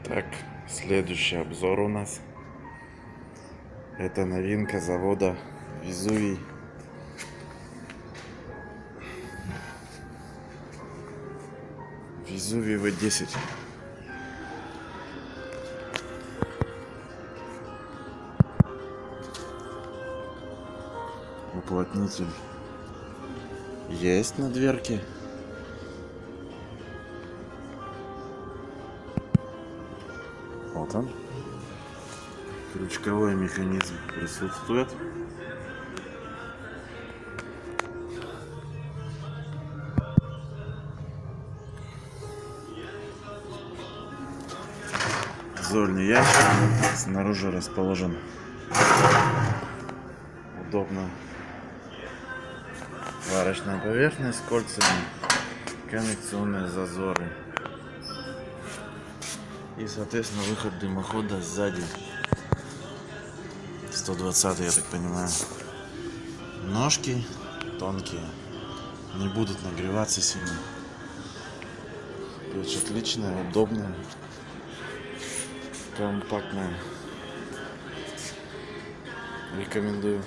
Так, следующий обзор у нас. Это новинка завода Везувий. Везувий V10. Уплотнитель есть на дверке. Вот он. Крючковой механизм присутствует. Зольный ящик снаружи расположен. Удобно. Сварочная поверхность с кольцами, конвекционные зазоры. И, соответственно, выход дымохода сзади. 120, я так понимаю. Ножки тонкие, не будут нагреваться сильно. Печь отличная, удобная, компактная. Рекомендую.